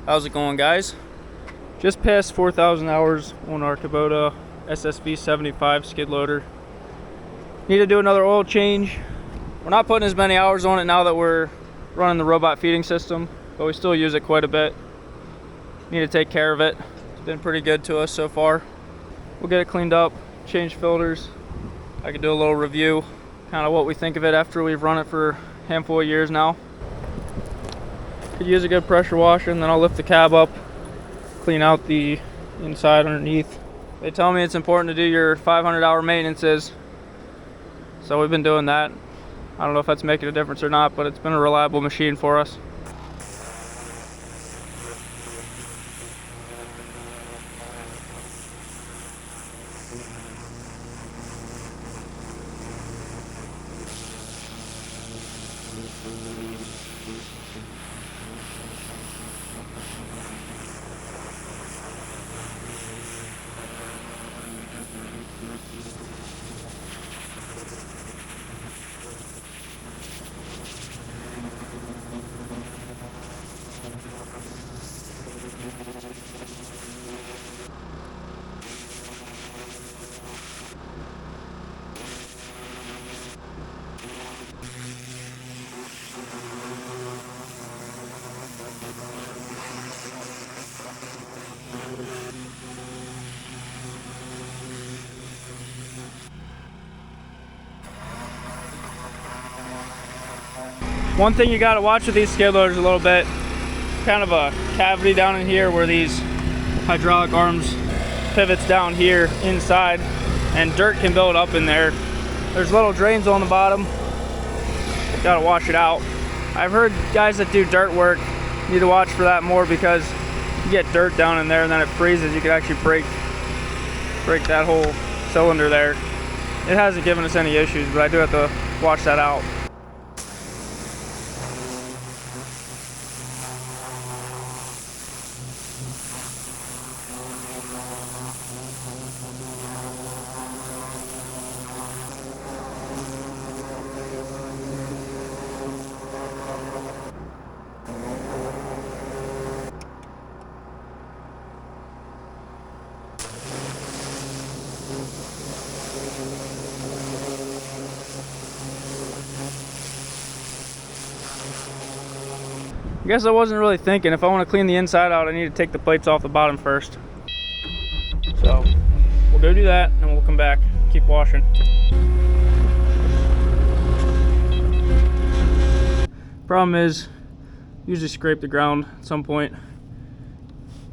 How's it going, guys? Just passed 4,000 hours on our Kubota SSV 75 skid loader. Need to do another oil change. We're not putting as many hours on it now that we're running the robot feeding system, but we still use it quite a bit. Need to take care of it. It's been pretty good to us so far. We'll get it cleaned up, change filters. I could do a little review, kind of what we think of it after we've run it for a handful of years now. Could use a good pressure washer, and then I'll lift the cab up, clean out the inside underneath. They tell me it's important to do your 500-hour maintenances, so we've been doing that. I don't know if that's making a difference or not, but it's been a reliable machine for us. One thing you gotta watch with these skid loaders a little bit, kind of a cavity down in here where these hydraulic arms pivots down here inside, and dirt can build up in there. There's little drains on the bottom, gotta wash it out. I've heard guys that do dirt work need to watch for that more, because you get dirt down in there and then it freezes. You could actually break that whole cylinder there. It hasn't given us any issues, but I do have to watch that out. I guess I wasn't really thinking. If I want to clean the inside out, I need to take the plates off the bottom first. So we'll go do that, and we'll come back, keep washing. Problem is, usually scrape the ground at some point,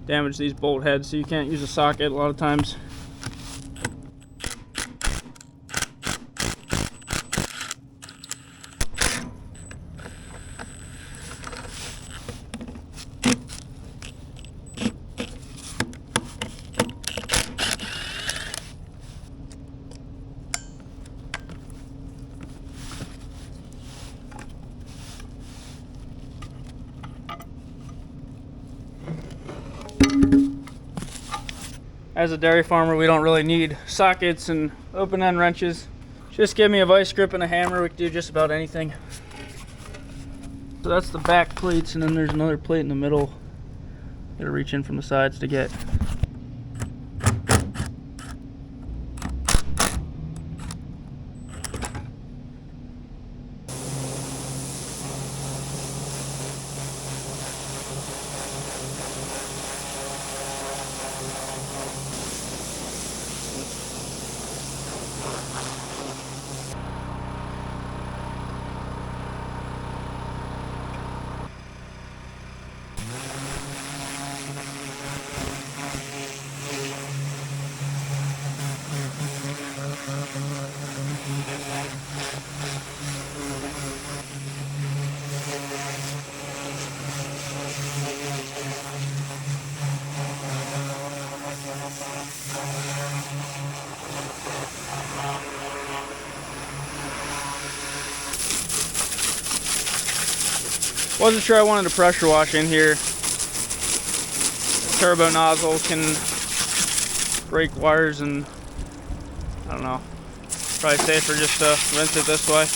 damage these bolt heads, so you can't use a socket a lot of times. As a dairy farmer, we don't really need sockets and open-end wrenches. Just give me a vice grip and a hammer, we can do just about anything. So that's the back plates, and then there's another plate in the middle. Gotta reach in from the sides to get. Wasn't sure I wanted to pressure wash in here. Turbo nozzle can break wires, and I don't know, probably safer just to rinse it this way.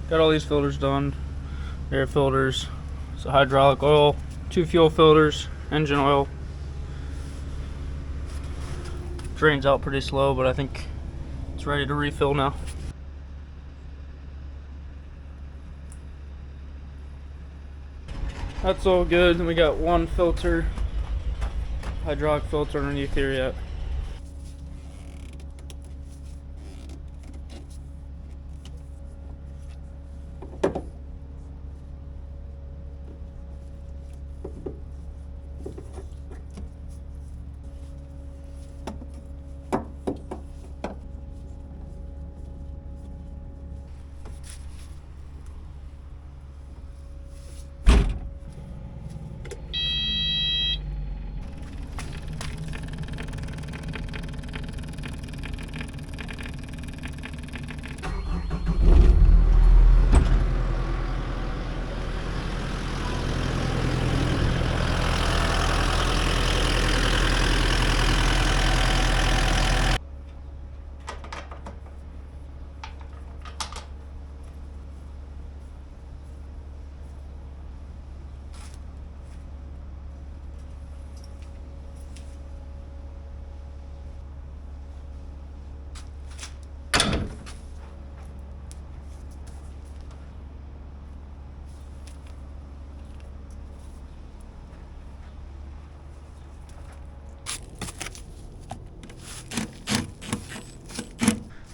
Got all these filters done. Air filters, so hydraulic oil, 2 fuel filters, engine oil. Drains out pretty slow, but I think it's ready to refill now. That's all good. And we got 1 filter, hydraulic filter underneath here yet.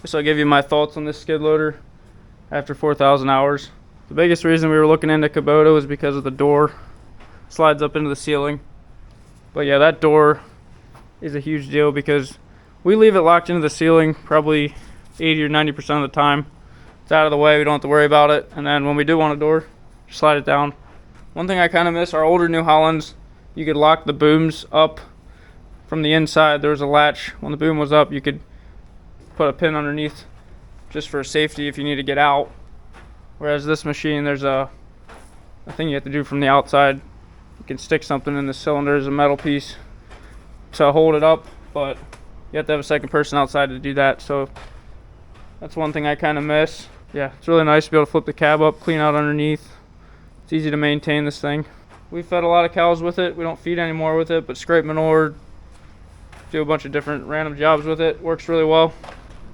So I'll give you my thoughts on this skid loader after 4,000 hours. The biggest reason we were looking into Kubota was because of the door. Slides up into the ceiling. But yeah, that door is a huge deal because we leave it locked into the ceiling probably 80 or 90% of the time. It's out of the way, we don't have to worry about it. And then when we do want a door, just slide it down. One thing I kind of miss, our older New Hollands, you could lock the booms up from the inside. There was a latch. When the boom was up, you could put a pin underneath just for safety if you need to get out. Whereas this machine, there's a thing you have to do from the outside. You can stick something in the cylinder as a metal piece to hold it up, but you have to have a second person outside to do that. So that's one thing I kind of miss. Yeah, it's really nice to be able to flip the cab up, clean out underneath. It's easy to maintain this thing. We fed a lot of cows with it. We don't feed anymore with it, but scrape manure, do a bunch of different random jobs with it. Works really well.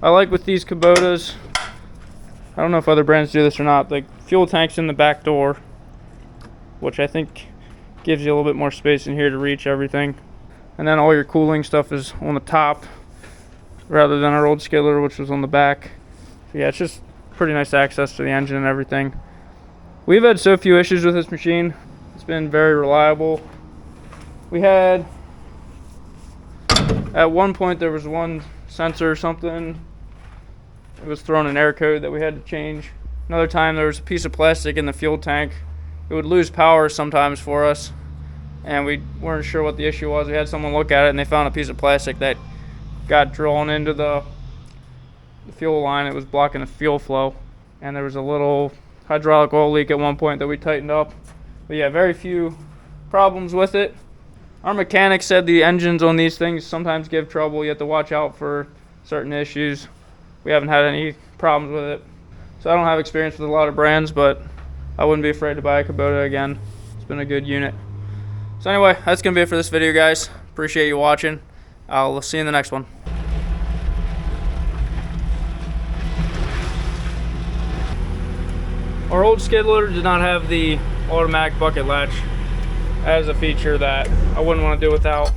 I like with these Kubotas, I don't know if other brands do this or not, the fuel tank's in the back door, which I think gives you a little bit more space in here to reach everything. And then all your cooling stuff is on the top rather than our old skid loader, which was on the back. So yeah, it's just pretty nice access to the engine and everything. We've had so few issues with this machine. It's been very reliable. We had, at one point there was one sensor or something. It was throwing an air code that we had to change. Another time there was a piece of plastic in the fuel tank. It would lose power sometimes for us, and we weren't sure what the issue was. We had someone look at it and they found a piece of plastic that got drawn into the fuel line. It was blocking the fuel flow, and there was a little hydraulic oil leak at one point that we tightened up. But yeah, very few problems with it. Our mechanic said the engines on these things sometimes give trouble. You have to watch out for certain issues. We haven't had any problems with it. So I don't have experience with a lot of brands, but I wouldn't be afraid to buy a Kubota again. It's been a good unit. So anyway, that's going to be it for this video, guys. Appreciate you watching. I'll see you in the next one. Our old skid loader did not have the automatic bucket latch as a feature that I wouldn't want to do without.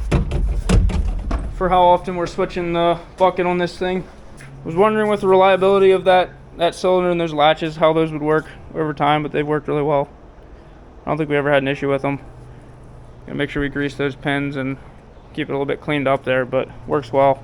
For how often we're switching the bucket on this thing. I was wondering with the reliability of that cylinder and those latches, how those would work over time, but they've worked really well. I don't think we ever had an issue with them. Gonna make sure we grease those pins and keep it a little bit cleaned up there, but works well.